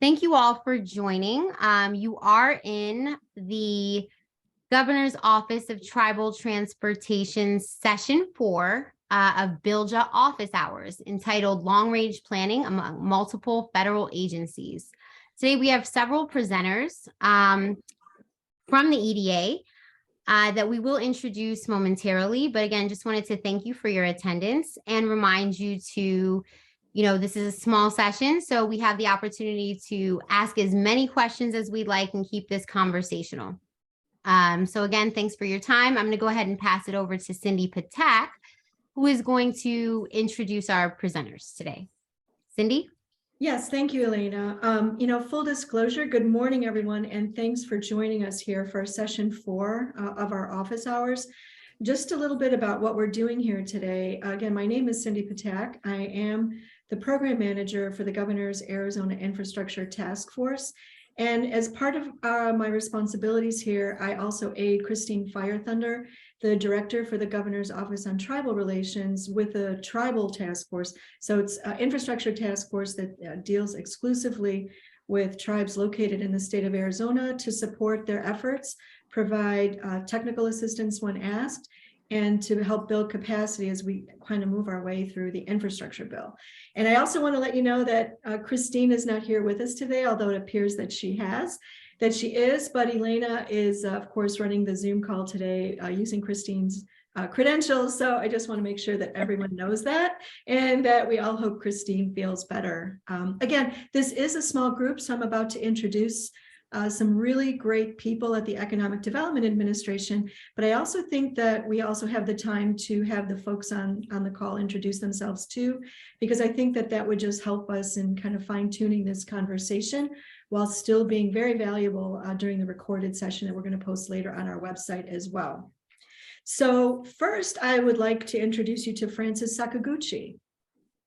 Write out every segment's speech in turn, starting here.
Thank you all for joining. You are in the Governor's Office of Tribal Transportation Session 4 of BILJA office hours entitled Long Range Planning Among Multiple Federal Agencies. Today we have several presenters from the EDA that we will introduce momentarily, but again, just wanted to thank you for your attendance and remind you to this is a small session, so we have the opportunity to ask as many questions as we'd like and keep this conversational. So again, thanks for your time. I'm going to go ahead and pass it over to Cindy Patak, who is going to introduce our presenters today. Cindy? Yes, thank you, Elena. Full disclosure, good morning, everyone, and thanks for joining us here for session 4 of our office hours. Just a little bit about what we're doing here today. Again, my name is Cindy Patak. I am the program manager for the Governor's Arizona Infrastructure Task Force. And as part of my responsibilities here, I also aid Christine Firethunder, the director for the Governor's Office on Tribal Relations, with the Tribal Task Force. So it's an infrastructure task force that deals exclusively with tribes located in the state of Arizona to support their efforts, provide technical assistance when asked, and to help build capacity as we kind of move our way through the infrastructure bill. And I also want to let you know that Christine is not here with us today, although it appears that she is, but Elena is, of course, running the Zoom call today using Christine's credentials. So I just want to make sure that everyone knows that and that we all hope Christine feels better. Again, this is a small group, so I'm about to introduce some really great people at the Economic Development Administration, but I also think that we also have the time to have the folks on the call introduce themselves too, because I think that that would just help us in kind of fine-tuning this conversation while still being very valuable during the recorded session that we're going to post later on our website as well. So first, I would like to introduce you to Frances Sakaguchi.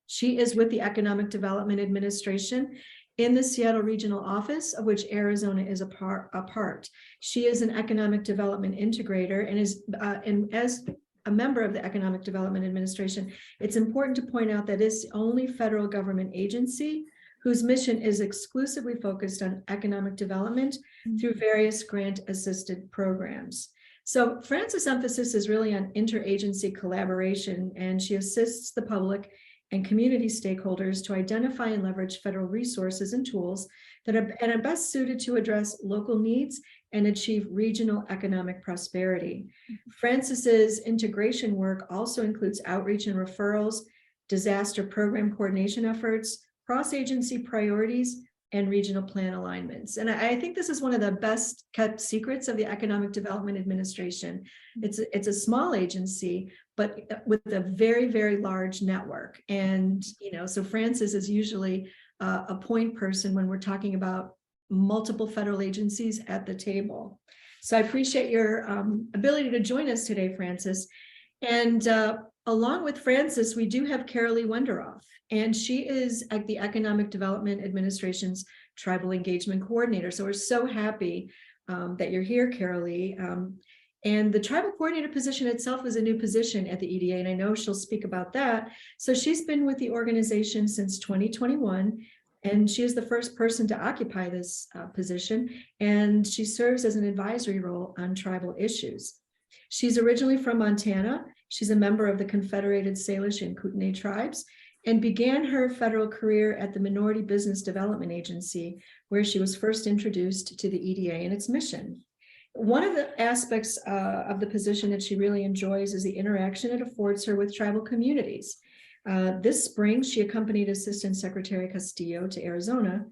She is with the Economic Development Administration in the Seattle Regional Office, of which Arizona is a part. She is an economic development integrator and is, and as a member of the Economic Development Administration, it's important to point out that it's the only federal government agency whose mission is exclusively focused on economic development through various grant-assisted programs. So Frances' emphasis is really on interagency collaboration, and she assists the public and community stakeholders to identify and leverage federal resources and tools that are best suited to address local needs and achieve regional economic prosperity. Frances's integration work also includes outreach and referrals, disaster program coordination efforts, cross-agency priorities, and regional plan alignments. And I think this is one of the best kept secrets of the Economic Development Administration. It's a small agency, but with a very, very large network. And, so Frances is usually a point person when we're talking about multiple federal agencies at the table. So I appreciate your ability to join us today, Frances. And along with Frances, we do have Carolee Wenderoth, and she is at the Economic Development Administration's Tribal Engagement Coordinator. So we're so happy that you're here, Carolee. And the tribal coordinator position itself is a new position at the EDA, and I know she'll speak about that. So she's been with the organization since 2021, and she is the first person to occupy this position, and she serves as an advisory role on tribal issues. She's originally from Montana. She's a member of the Confederated Salish and Kootenai tribes, and began her federal career at the Minority Business Development Agency, where she was first introduced to the EDA and its mission. One of the aspects of the position that she really enjoys is the interaction it affords her with tribal communities. This spring, she accompanied Assistant Secretary Castillo to Arizona,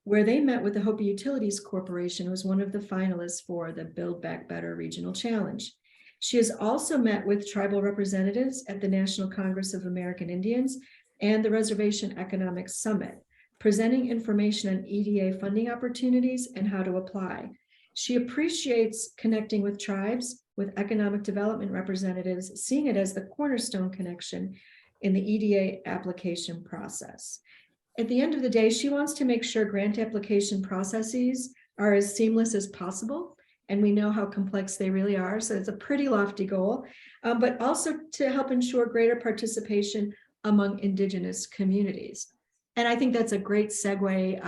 where they met with the Hopi Utilities Corporation, who was one of the finalists for the Build Back Better Regional Challenge. She has also met with tribal representatives at the National Congress of American Indians and the Reservation Economics Summit, presenting information on EDA funding opportunities and how to apply. She appreciates connecting with tribes, with economic development representatives, seeing it as the cornerstone connection in the EDA application process. At the end of the day, she wants to make sure grant application processes are as seamless as possible, and we know how complex they really are, so it's a pretty lofty goal, but also to help ensure greater participation among Indigenous communities. I think that's a great segue,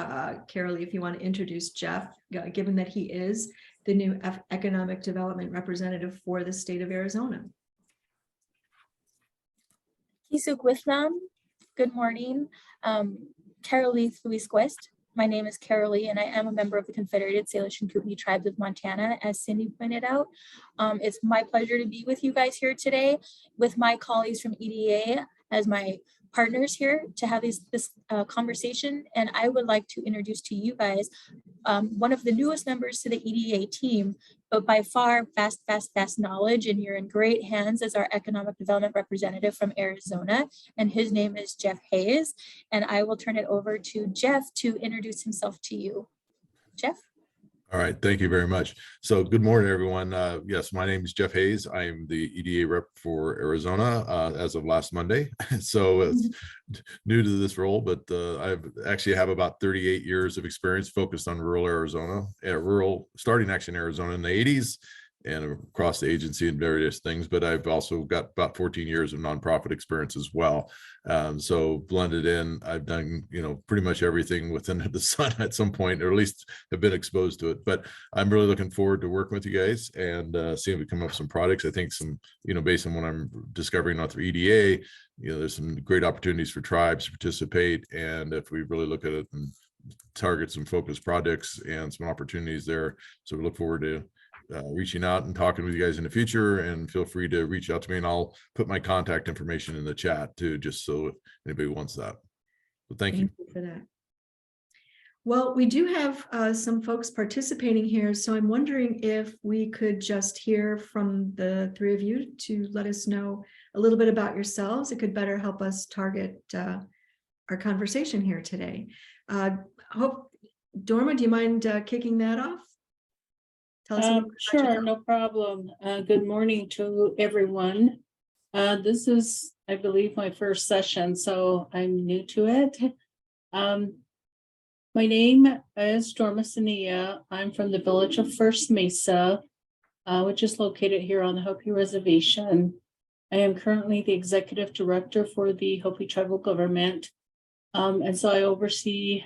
Carolee, if you want to introduce Jeff, given that he is the new economic development representative for the state of Arizona. Kisuk Wisnam. Good morning. Carolee Quest. My name is Carolee, and I am a member of the Confederated Salish and Kootenai Tribes of Montana, as Cindy pointed out. It's my pleasure to be with you guys here today with my colleagues from EDA as my partners here to have this conversation. And I would like to introduce to you guys one of the newest members to the EDA team, but by far vast knowledge, and you're in great hands as our economic development representative from Arizona, and his name is Jeff Hayes. And I will turn it over to Jeff to introduce himself to you. Jeff? All right, thank you very much. So good morning, everyone. Yes, my name is Jeff Hayes. I am the EDA rep for Arizona as of last Monday. So it's new to this role, but I actually have about 38 years of experience focused on rural Arizona, starting actually in Arizona in the 80s and across the agency and various things. But I've also got about 14 years of nonprofit experience as well. So blended in, I've done, pretty much everything within the sun at some point, or at least have been exposed to it. But I'm really looking forward to working with you guys and seeing if we come up with some products. I think some, based on what I'm discovering on through EDA, there's some great opportunities for tribes to participate. And if we really look at it and target some focused projects and some opportunities there. So we look forward to reaching out and talking with you guys in the future, and feel free to reach out to me, and I'll put my contact information in the chat too, just so if anybody wants that. So thank you for that. Well, we do have some folks participating here, so I'm wondering if we could just hear from the three of you to let us know a little bit about yourselves. It could better help us target our conversation here today. Dorma, do you mind kicking that off? Sure, no problem. Good morning to everyone. This is, I believe, my first session, so I'm new to it. My name is Dorma Sania. I'm from the village of First Mesa, which is located here on the Hopi Reservation. I am currently the executive director for the Hopi tribal government. And so I oversee,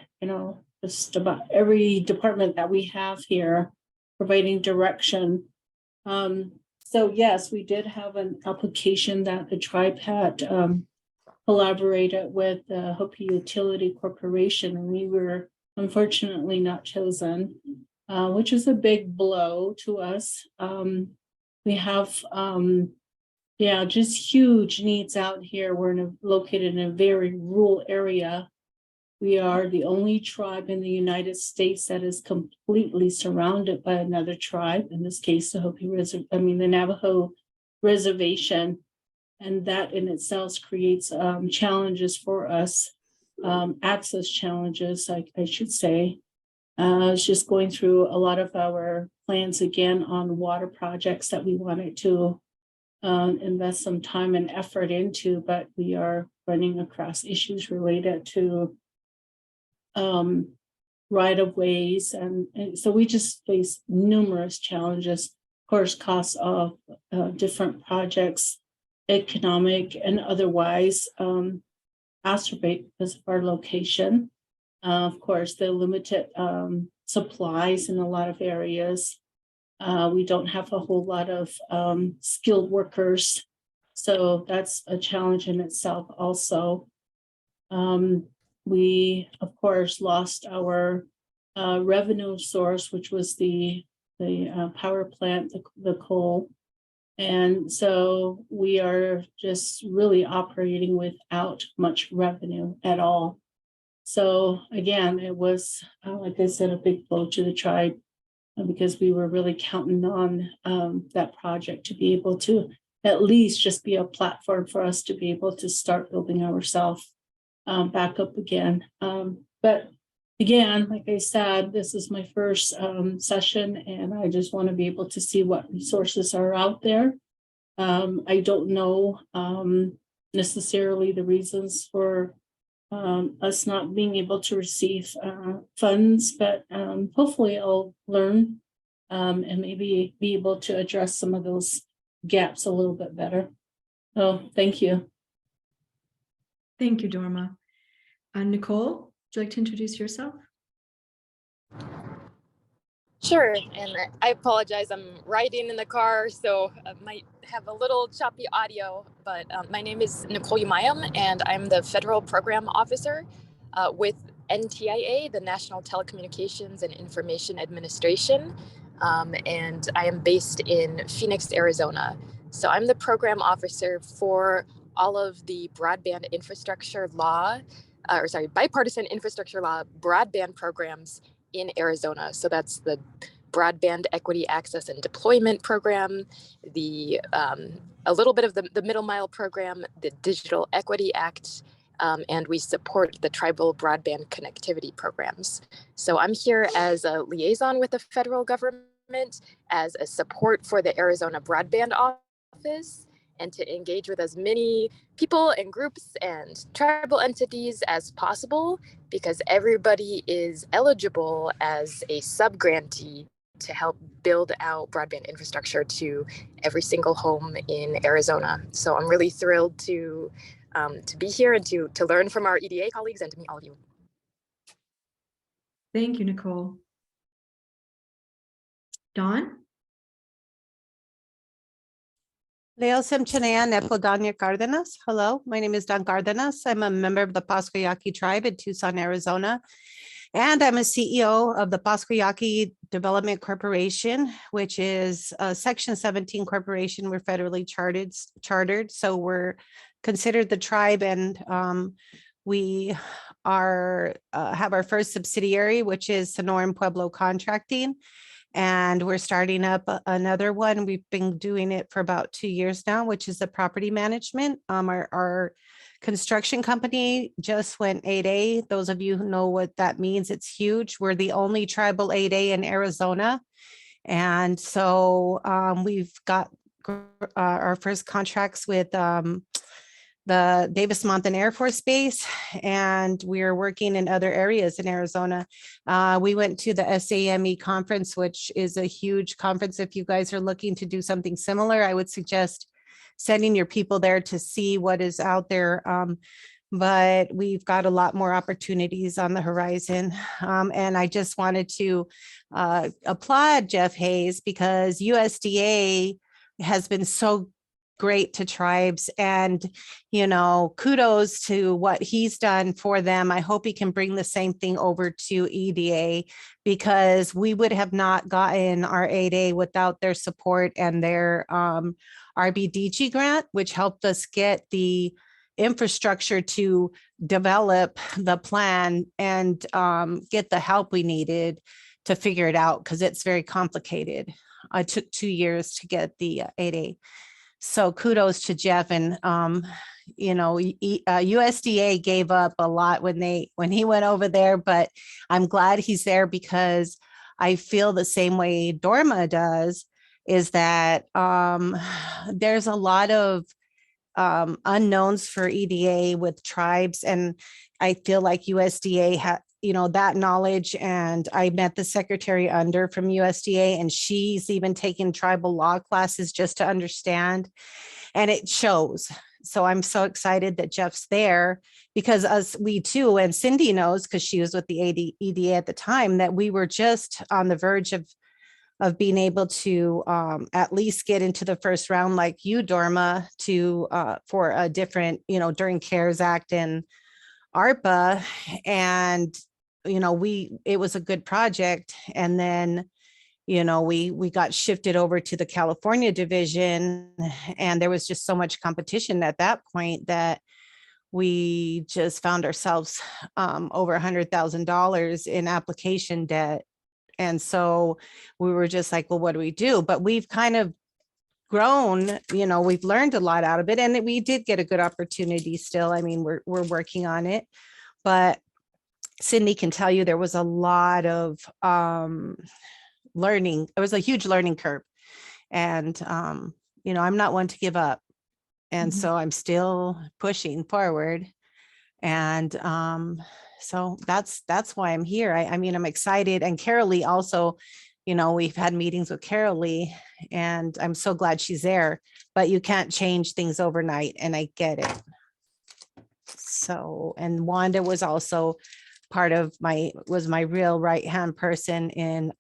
just about every department that we have here, providing direction. So yes, we did have an application that the tribe had collaborated with the Hopi Utility Corporation, and we were unfortunately not chosen, which is a big blow to us. We have, just huge needs out here. We're located in a very rural area. We are the only tribe in the United States that is completely surrounded by another tribe, in this case, the Navajo Reservation. And that in itself creates challenges for us, access challenges, I should say. I was just going through a lot of our plans again on water projects that we wanted to invest some time and effort into, but we are running across issues related to right-of-ways, and so we just face numerous challenges. Of course, costs of different projects, economic and otherwise, exacerbate because of our location. Of course, the limited supplies in a lot of areas. We don't have a whole lot of skilled workers, so that's a challenge in itself also. We, of course, lost our revenue source, which was the power plant, the coal. And so we are just really operating without much revenue at all. So again, it was, like I said, a big blow to the tribe because we were really counting on that project to be able to at least just be a platform for us to be able to start building ourselves back up again. But again, like I said, this is my first session, and I just want to be able to see what resources are out there. I don't know necessarily the reasons for us not being able to receive funds, but hopefully I'll learn and maybe be able to address some of those gaps a little bit better. So thank you. Thank you, Dorma. Nicole, would you like to introduce yourself? Sure, and I apologize. I'm riding in the car, so I might have a little choppy audio, but my name is Nicole Umayam, and I'm the Federal Program Officer with NTIA, the National Telecommunications and Information Administration, and I am based in Phoenix, Arizona. So I'm the Program Officer for all of the broadband infrastructure law, bipartisan infrastructure law broadband programs in Arizona. So that's the Broadband Equity Access and Deployment Program, the a little bit of the Middle Mile Program, the Digital Equity Act, and we support the Tribal Broadband Connectivity Programs. So I'm here as a liaison with the federal government, as a support for the Arizona Broadband Office, and to engage with as many people and groups and tribal entities as possible, because everybody is eligible as a subgrantee to help build out broadband infrastructure to every single home in Arizona. So I'm really thrilled to be here and to learn from our EDA colleagues and to meet all of you. Thank you, Nicole. Dawn? Leo Semchanea Nepodania Cardenas. Hello, my name is Don Cardenas. I'm a member of the Pascua-Yaqui tribe in Tucson, Arizona. And I'm a CEO of the Pascua-Yaqui Development Corporation, which is a Section 17 corporation. We're federally chartered. So we're considered the tribe, and we are have our first subsidiary, which is Sonoran Pueblo Contracting. And we're starting up another one. We've been doing it for about 2 years now, which is the property management. Our construction company just went 8A. Those of you who know what that means, it's huge. We're the only tribal 8A in Arizona. And so we've got our first contracts with the Davis-Monthan Air Force Base, and we're working in other areas in Arizona. We went to the SAME conference, which is a huge conference. If you guys are looking to do something similar, I would suggest sending your people there to see what is out there. But we've got a lot more opportunities on the horizon. And I just wanted to applaud Jeff Hayes, because USDA has been so great to tribes, and kudos to what he's done for them. I hope he can bring the same thing over to EDA, because we would have not gotten our 8A without their support and their RBDG grant, which helped us get the infrastructure to develop the plan and get the help we needed to figure it out, because it's very complicated. It took 2 years to get the 8A. So kudos to Jeff. And USDA gave up a lot when he went over there, but I'm glad he's there, because I feel the same way Dorma does, is that there's a lot of unknowns for EDA with tribes, and I feel like USDA had that knowledge. And I met the secretary under from USDA, and she's even taken tribal law classes just to understand, and it shows. So I'm so excited that Jeff's there, because we too, and Cindy knows, because she was with the EDA at the time, that we were just on the verge of being able to at least get into the first round, like you, Dorma, for a different, during CARES Act and ARPA. And it was a good project. And then we got shifted over to the California division, and there was just so much competition at that point that we just found ourselves over $100,000 in application debt. And so we were just like, well, what do we do? But we've kind of grown, we've learned a lot out of it, and we did get a good opportunity still. I mean, we're working on it, but Cindy can tell you there was a lot of learning. It was a huge learning curve, and I'm not one to give up, and so I'm still pushing forward. And so that's why I'm here. I mean, I'm excited. And Carolee also, we've had meetings with Carolee, and I'm so glad she's there, but you can't change things overnight, and I get it. So, and Wanda was also was my real right-hand person in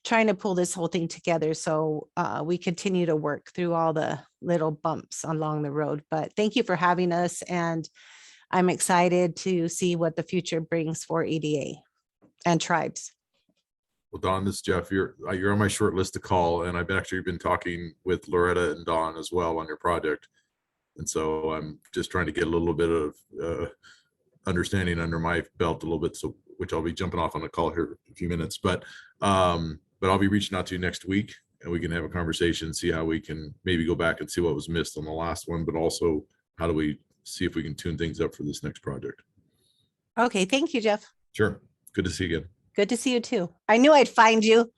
trying to pull this whole thing together. So we continue to work through all the little bumps along the road. But thank you for having us. And I'm excited to see what the future brings for EDA and tribes. Well, Don, this is Jeff. You're on my short list to call, and I've actually been talking with Loretta and Don as well on your project. And so I'm just trying to get a little bit of understanding under my belt a little bit, so which I'll be jumping off on a call here in a few minutes. But I'll be reaching out to you next week, and we can have a conversation, see how we can maybe go back and see what was missed on the last one, but also how do we see if we can tune things up for this next project. Okay, thank you, Jeff. Sure. Good to see you again. Good to see you too. I knew I'd find you.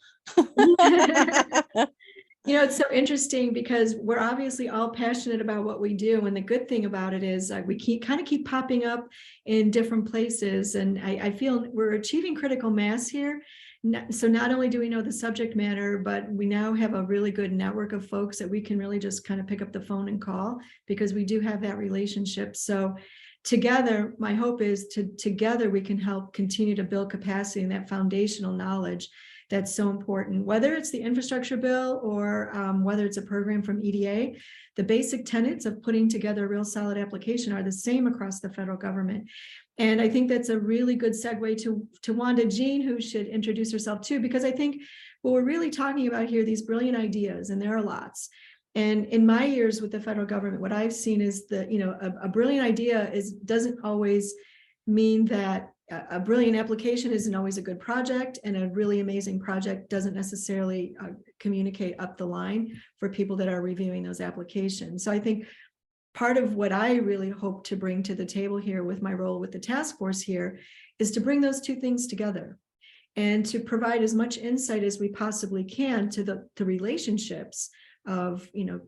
You know, it's so interesting because we're obviously all passionate about what we do. And the good thing about it is we keep popping up in different places. And I feel we're achieving critical mass here. So not only do we know the subject matter, but we now have a really good network of folks that we can really just kind of pick up the phone and call, because we do have that relationship. So together, my hope is together we can help continue to build capacity and that foundational knowledge that's so important, whether it's the infrastructure bill or whether it's a program from EDA. The basic tenets of putting together a real solid application are the same across the federal government. And I think that's a really good segue to Wanda Jean, who should introduce herself too, because I think what we're really talking about here, these brilliant ideas, and there are lots. And in my years with the federal government, what I've seen is that, you know, a brilliant idea doesn't always mean that a brilliant application isn't always a good project, and a really amazing project doesn't necessarily communicate up the line for people that are reviewing those applications. So I think part of what I really hope to bring to the table here with my role with the task force here is to bring those two things together and to provide as much insight as we possibly can to the relationships of, you know,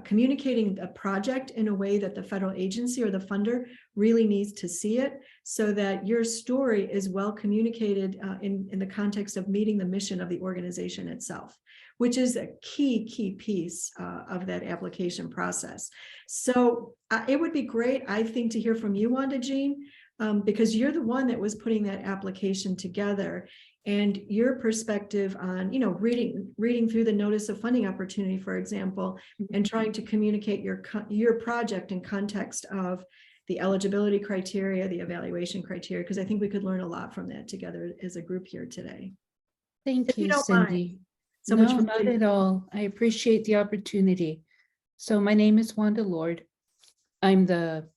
communicating a project in a way that the federal agency or the funder really needs to see it, so that your story is well communicated in the context of meeting the mission of the organization itself, which is a key piece of that application process. So it would be great, I think, to hear from you, Wanda Jean, because you're the one that was putting that application together, and your perspective on, you know, reading through the notice of funding opportunity, for example, and trying to communicate your project in context of the eligibility criteria, the evaluation criteria, because I think we could learn a lot from that together as a group here today. Thank If you you, don't mind. Cindy. So No, much for not being- at all. I appreciate the opportunity. So my name is Wanda Lord. I'm the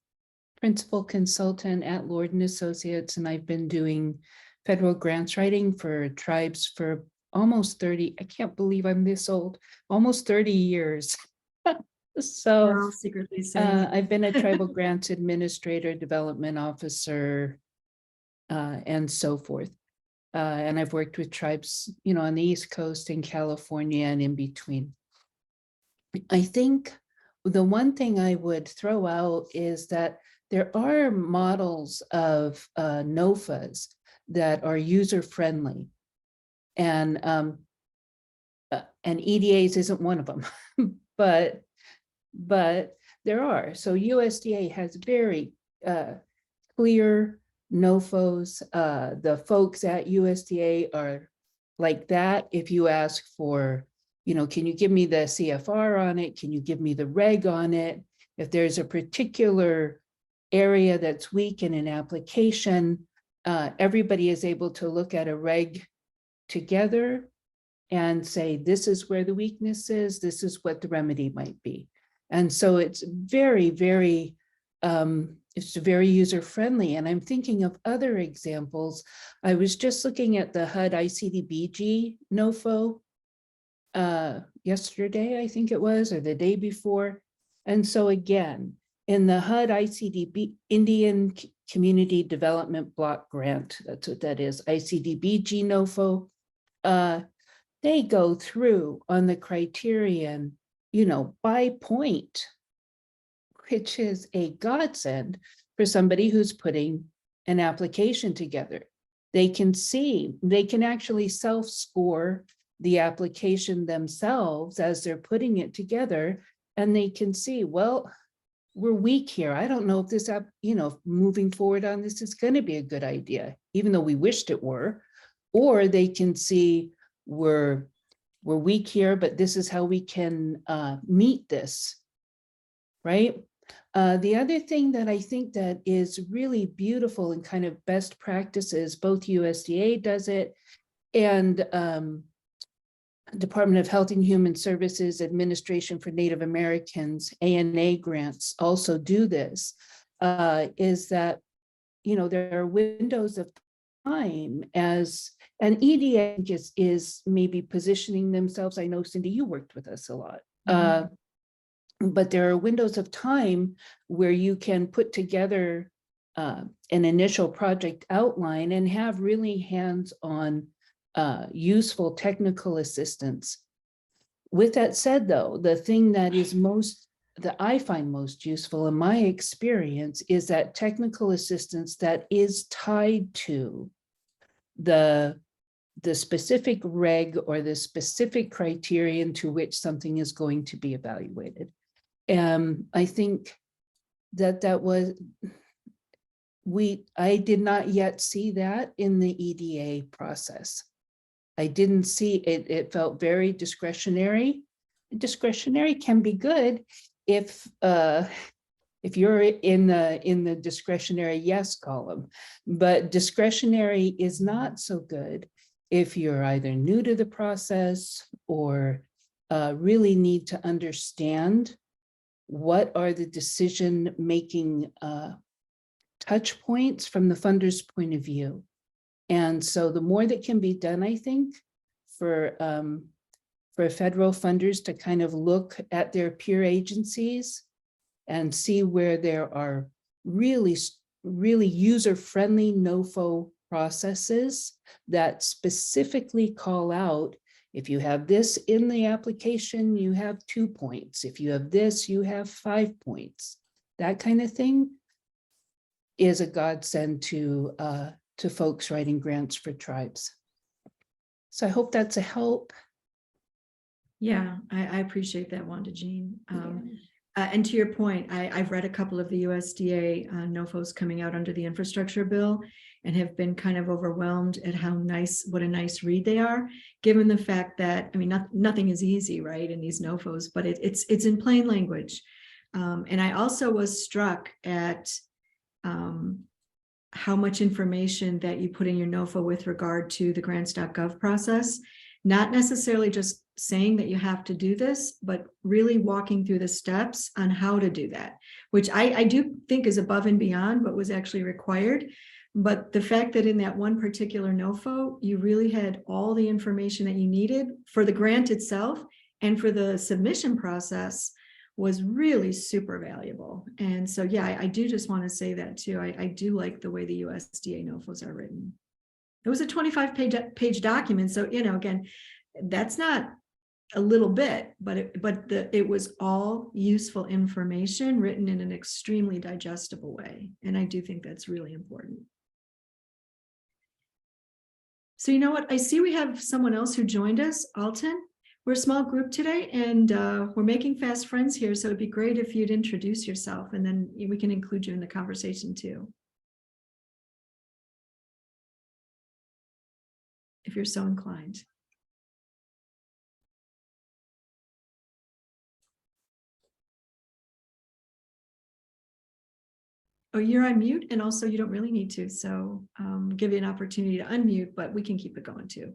principal consultant at Lord and Associates, and I've been doing federal grants writing for tribes for almost 30, I can't believe I'm this old, almost 30 years. So We're all secretly saying I've been a tribal grants administrator, development officer, and so forth. And I've worked with tribes, you know, on the East Coast, in California, and in between. I think the one thing I would throw out is that there are models of NOFAs that are user-friendly, and EDAs isn't one of them, but there are. So USDA has very clear NOFOs. The folks at USDA are like that. If you ask for, you know, can you give me the CFR on it? Can you give me the reg on it? If there's a particular area that's weak in an application, everybody is able to look at a reg together and say, this is where the weakness is, this is what the remedy might be. And so it's very, very, it's very user-friendly. And I'm thinking of other examples. I was just looking at the HUD ICD-BG NOFO yesterday, I think it was, or the day before. And so again, in the HUD ICDB, Indian Community Development Block Grant, that's what that is, ICDBG NOFO, they go through on the criterion, you know, by point, which is a godsend for somebody who's putting an application together. They can see, they can actually self-score the application themselves as they're putting it together, and they can see, well, we're weak here. I don't know if this, moving forward on this is going to be a good idea, even though we wished it were. Or they can see we're weak here, but this is how we can meet this, right? The other thing that I think that is really beautiful and kind of best practices, both USDA does it and Department of Health and Human Services Administration for Native Americans, ANA grants also do this, is that, there are windows of time as an EDA is maybe positioning themselves. I know, Cindy, you worked with us a lot. But there are windows of time where you can put together an initial project outline and have really hands-on useful technical assistance. With that said, though, the thing that I find most useful in my experience is that technical assistance that is tied to the specific reg or the specific criterion to which something is going to be evaluated. I think I did not yet see that in the EDA process. I didn't see it. It felt very discretionary. Discretionary can be good if you're in the discretionary yes column, but discretionary is not so good if you're either new to the process or really need to understand what are the decision-making touch points from the funder's point of view. And so the more that can be done, I think, for federal funders to kind of look at their peer agencies and see where there are really user-friendly NOFO processes that specifically call out, if you have this in the application, you have 2 points. If you have this, you have 5 points. That kind of thing is a godsend to folks writing grants for tribes. So I hope that's a help. Yeah, I appreciate that, Wanda Jean. And to your point, I've read a couple of the USDA NOFOs coming out under the infrastructure bill and have been kind of overwhelmed at what a nice read they are, given the fact that, I mean, nothing is easy, right, in these NOFOs, but it's in plain language. And I also was struck at how much information that you put in your NOFO with regard to the grants.gov process, not necessarily just saying that you have to do this, but really walking through the steps on how to do that, which I do think is above and beyond what was actually required. But the fact that in that one particular NOFO, you really had all the information that you needed for the grant itself and for the submission process was really super valuable. And so, yeah, I do just want to say that too. I do like the way the USDA NOFOs are written. It was a 25-page document. So, again, that's not a little bit, but it was all useful information written in an extremely digestible way. And I do think that's really important. So you know what? I see we have someone else who joined us, Alton. We're a small group today and we're making fast friends here. So it'd be great if you'd introduce yourself and then we can include you in the conversation too. If you're so inclined. Oh, you're on mute, and also you don't really need to, so give you an opportunity to unmute, but we can keep it going too.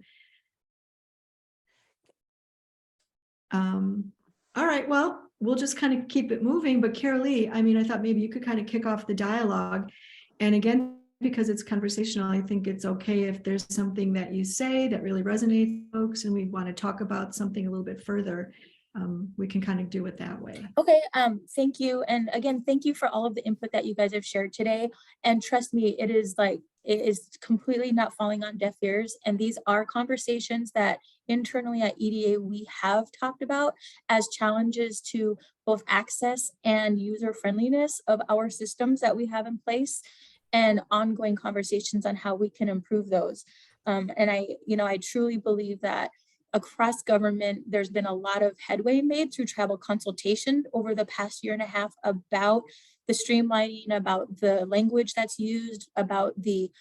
All right, well, we'll just kind of keep it moving, but Carolee, I mean, I thought maybe you could kind of kick off the dialogue. And again, because it's conversational, I think it's okay if there's something that you say that really resonates with folks and we want to talk about something a little bit further. We can kind of do it that way. Okay, thank you. And again, thank you for all of the input that you guys have shared today. And trust me, it is completely not falling on deaf ears. And these are conversations that internally at EDA we have talked about as challenges to both access and user friendliness of our systems that we have in place, and ongoing conversations on how we can improve those. And I truly believe that across government, there's been a lot of headway made through tribal consultation over the past year and a half about the streamlining, about the language that's used, about the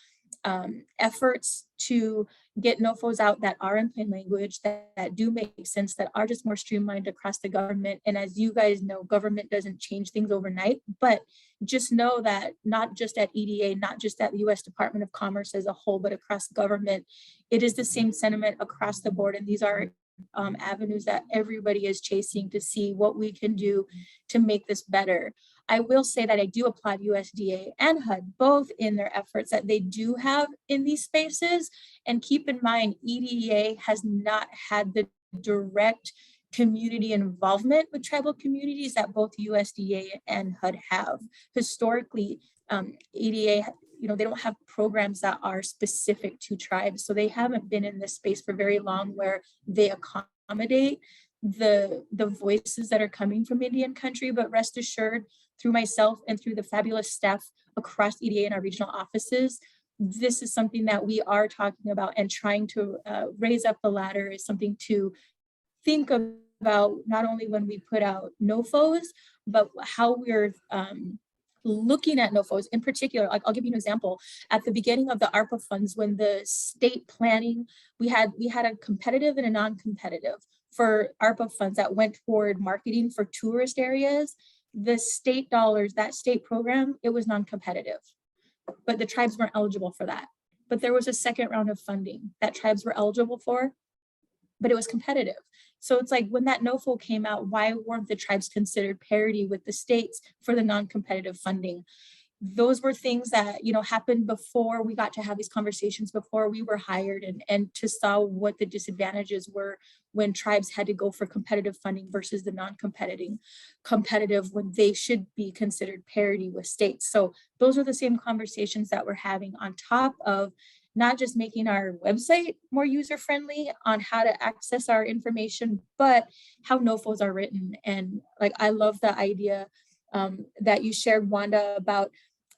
efforts to get NOFOs out that are in plain language, that do make sense, that are just more streamlined across the government. And as you guys know, government doesn't change things overnight, but just know that not just at EDA, not just at the US Department of Commerce as a whole, but across government, it is the same sentiment across the board. And these are avenues that everybody is chasing to see what we can do to make this better. I will say that I do applaud USDA and HUD both in their efforts that they do have in these spaces. And keep in mind, EDA has not had the direct community involvement with tribal communities that both USDA and HUD have. Historically, EDA, they don't have programs that are specific to tribes. So they haven't been in this space for very long where they accommodate the voices that are coming from Indian country. But rest assured, through myself and through the fabulous staff across EDA and our regional offices, this is something that we are talking about, and trying to raise up the ladder is something to think about, not only when we put out NOFOs, but how we're looking at NOFOs in particular. Like, I'll give you an example. At the beginning of the ARPA funds, when the state planning, we had a competitive and a non-competitive for ARPA funds that went toward marketing for tourist areas. The state dollars, that state program, it was non-competitive, but the tribes weren't eligible for that. But there was a second round of funding that tribes were eligible for, but it was competitive. So it's like, when that NOFO came out, why weren't the tribes considered parity with the states for the non-competitive funding? Those were things that, happened before we got to have these conversations, before we were hired, and to saw what the disadvantages were when tribes had to go for competitive funding versus the non-competitive when they should be considered parity with states. So those are the same conversations that we're having, on top of not just making our website more user-friendly on how to access our information, but how NOFOs are written. And like, I love the idea that you shared, Wanda, about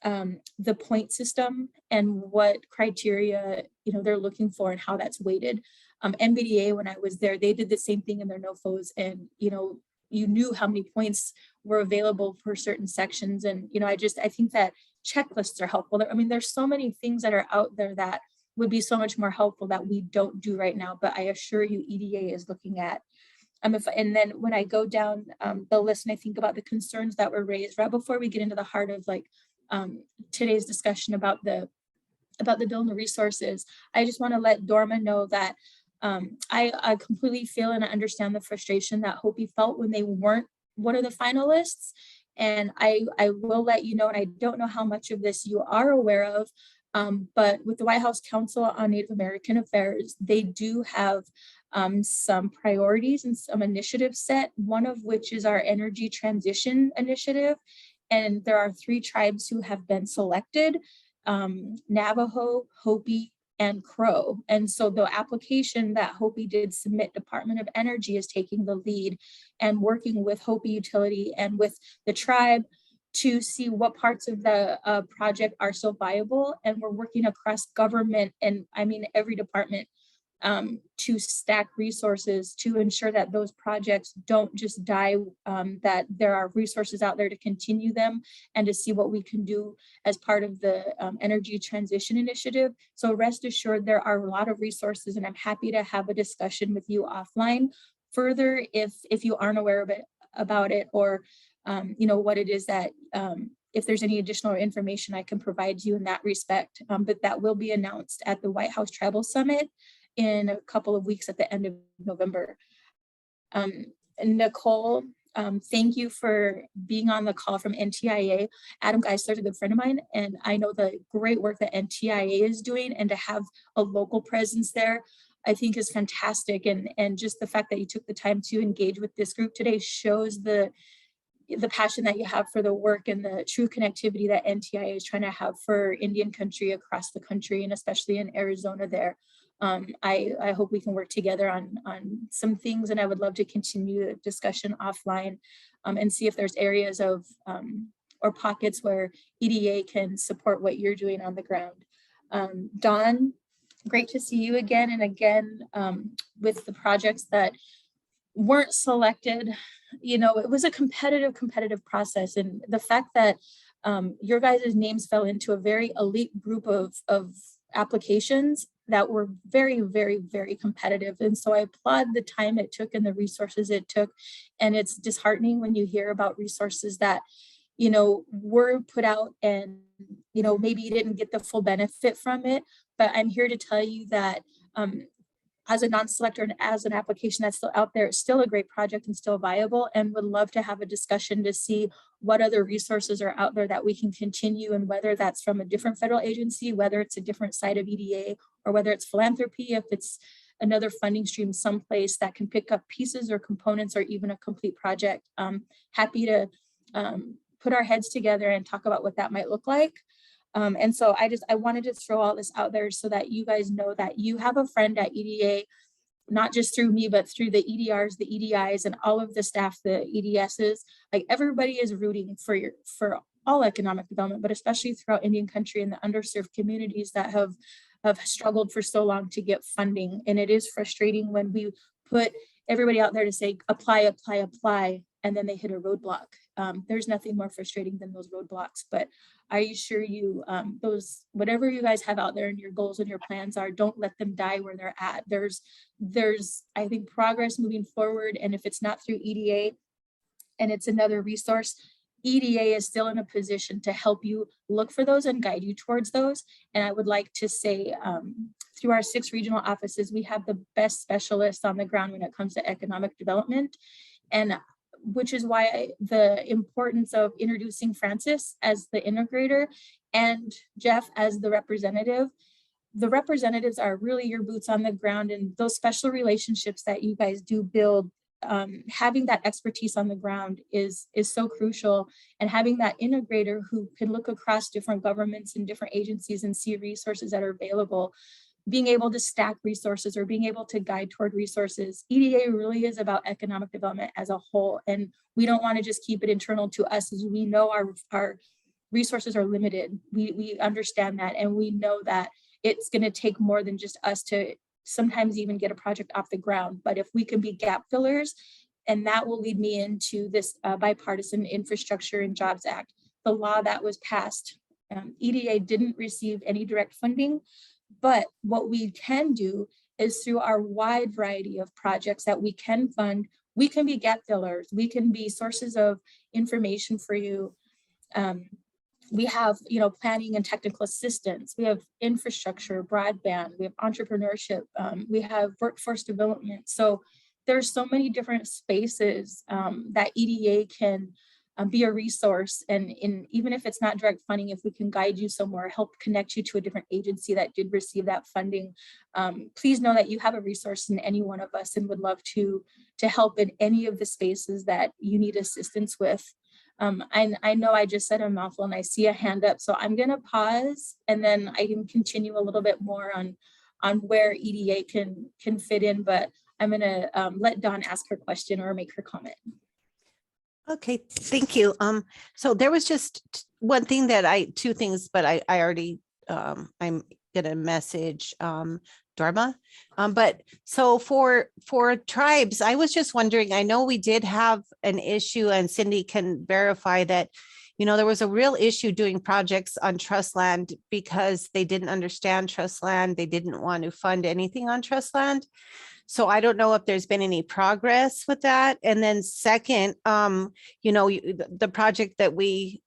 the point system and what criteria they're looking for and how that's weighted. NVDA, when I was there, they did the same thing in their NOFOs, and you knew how many points were available for certain sections. And I think that checklists are helpful. I mean, there's so many things that are out there that would be so much more helpful that we don't do right now. But I assure you, EDA is looking at. And then when I go down the list and I think about the concerns that were raised right before we get into the heart of today's discussion about the bill and the resources, I just want to let Dorma know that I completely feel and understand the frustration that Hopi felt when they weren't one of the finalists. And I will let you know, and I don't know how much of this you are aware of, but with the White House Council on Native American Affairs, they do have some priorities and some initiatives set, one of which is our energy transition initiative. And there are 3 tribes who have been selected, Navajo, Hopi, and Crow. And so the application that Hopi did submit, Department of Energy is taking the lead and working with Hopi Utility and with the tribe to see what parts of the project are still viable. And we're working across government, and I mean every department, to stack resources to ensure that those projects don't just die, that there are resources out there to continue them, and to see what we can do as part of the energy transition initiative. So rest assured, there are a lot of resources, and I'm happy to have a discussion with you offline further if you aren't aware of it, about it, or what it is that if there's any additional information I can provide you in that respect. But that will be announced at the White House Tribal Summit in a couple of weeks at the end of November. Nicole, thank you for being on the call from NTIA. Adam Geisler is a good friend of mine, and I know the great work that NTIA is doing, and to have a local presence there, I think is fantastic. And just the fact that you took the time to engage with this group today shows the passion that you have for the work and the true connectivity that NTIA is trying to have for Indian country across the country, and especially in Arizona there. I hope we can work together on some things, and I would love to continue the discussion offline and see if there's areas of or pockets where EDA can support what you're doing on the ground. Dawn, great to see you again and again with the projects that weren't selected. You know, it was a competitive process, and the fact that your guys' names fell into a very elite group of applications that were very, very, very competitive. And so I applaud the time it took and the resources it took. And it's disheartening when you hear about resources that, you know, were put out and, you know, maybe you didn't get the full benefit from it. But I'm here to tell you that as a non-selector and as an application that's still out there, it's still a great project and still viable, and would love to have a discussion to see what other resources are out there that we can continue, and whether that's from a different federal agency, whether it's a different side of EDA, or whether it's philanthropy, if it's another funding stream someplace that can pick up pieces or components or even a complete project. Happy to put our heads together and talk about what that might look like. And so I wanted to throw all this out there so that you guys know that you have a friend at EDA, not just through me, but through the EDRs, the EDIs, and all of the staff, the EDSs. Like, everybody is rooting for all economic development, but especially throughout Indian country and the underserved communities that have struggled for so long to get funding. And it is frustrating when we put everybody out there to say, apply, apply, apply, and then they hit a roadblock. There's nothing more frustrating than those roadblocks. But I assure you, those, whatever you guys have out there and your goals and your plans are, don't let them die where they're at. There's, I think, progress moving forward. And if it's not through EDA and it's another resource, EDA is still in a position to help you look for those and guide you towards those. And I would like to say, through our 6 regional offices, we have the best specialists on the ground when it comes to economic development. And which is why the importance of introducing Francis as the integrator and Jeff as the representative. The representatives are really your boots on the ground, and those special relationships that you guys do build, having that expertise on the ground is so crucial. And having that integrator who can look across different governments and different agencies and see resources that are available, being able to stack resources or being able to guide toward resources. EDA really is about economic development as a whole. And we don't want to just keep it internal to us, as we know our resources are limited. We understand that, and we know that it's going to take more than just us to sometimes even get a project off the ground. But if we can be gap fillers, and that will lead me into this bipartisan Infrastructure and Jobs Act, the law that was passed. EDA didn't receive any direct funding, but what we can do is, through our wide variety of projects that we can fund, we can be gap fillers. We can be sources of information for you. We have, you know, planning and technical assistance. We have infrastructure, broadband. We have entrepreneurship. We have workforce development. So there's so many different spaces that EDA can be a resource. And even if it's not direct funding, if we can guide you somewhere, help connect you to a different agency that did receive that funding, please know that you have a resource in any one of us, and would love to help in any of the spaces that you need assistance with. I know I just said a mouthful and I see a hand up, so I'm gonna pause, and then I can continue a little bit more on where EDA can fit in, but I'm gonna let Dawn ask her question or make her comment. Okay, thank you. So there was just one thing that two things, but I already, I'm gonna message Dharma. But so for tribes, I was just wondering, I know we did have an issue, and Cindy can verify that, you know, there was a real issue doing projects on trust land because they didn't understand trust land. They didn't want to fund anything on trust land. So I don't know if there's been any progress with that. And then second, you know, the project that we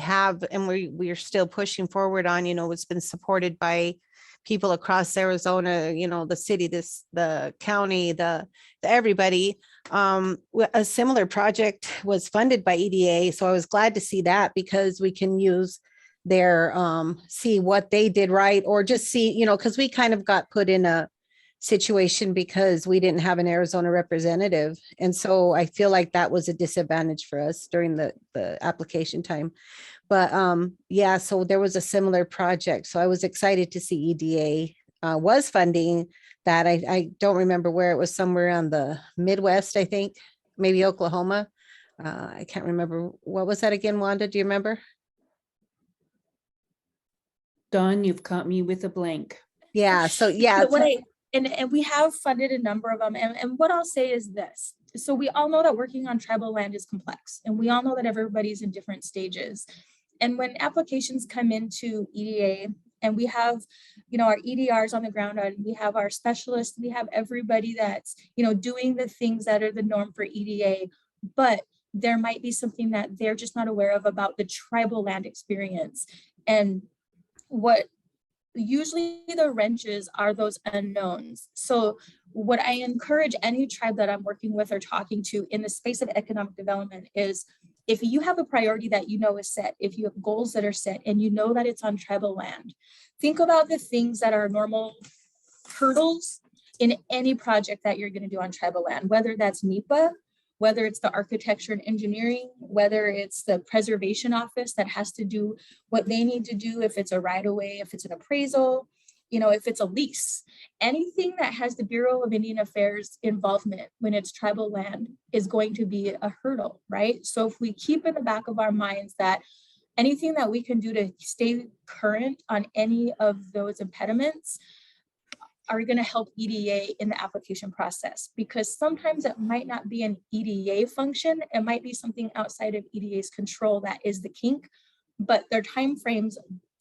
have and we're still pushing forward on, you know, it's been supported by people across Arizona, you know, the city, the county, the everybody. A similar project was funded by EDA. So I was glad to see that, because we can use their, see what they did right, or just see, you know, because we kind of got put in a situation because we didn't have an Arizona representative. And so I feel like that was a disadvantage for us during the application time. But yeah, so there was a similar project. So I was excited to see EDA was funding that. I don't remember where it was, somewhere on the Midwest, I think, maybe Oklahoma. I can't remember. What was that again, Wanda? Do you remember? Dawn, you've caught me with a blank. Yeah, so yeah, But what and we have funded a number of them. And what I'll say is this. So we all know that working on tribal land is complex, and we all know that everybody's in different stages. And when applications come into EDA, and we have, our EDRs on the ground, and we have our specialists, we have everybody that's, doing the things that are the norm for EDA, but there might be something that they're just not aware of about the tribal land experience. And what usually the wrenches are those unknowns. So what I encourage any tribe that I'm working with or talking to in the space of economic development is, if you have a priority that is set, if you have goals that are set and you know that it's on tribal land, think about the things that are normal hurdles in any project that you're going to do on tribal land, whether that's NEPA, whether it's the architecture and engineering, whether it's the preservation office that has to do what they need to do, if it's a right-of-way, if it's an appraisal, if it's a lease, anything that has the Bureau of Indian Affairs involvement when it's tribal land is going to be a hurdle, right? So if we keep in the back of our minds that anything that we can do to stay current on any of those impediments are going to help EDA in the application process, because sometimes it might not be an EDA function. It might be something outside of EDA's control that is the kink, but their timeframes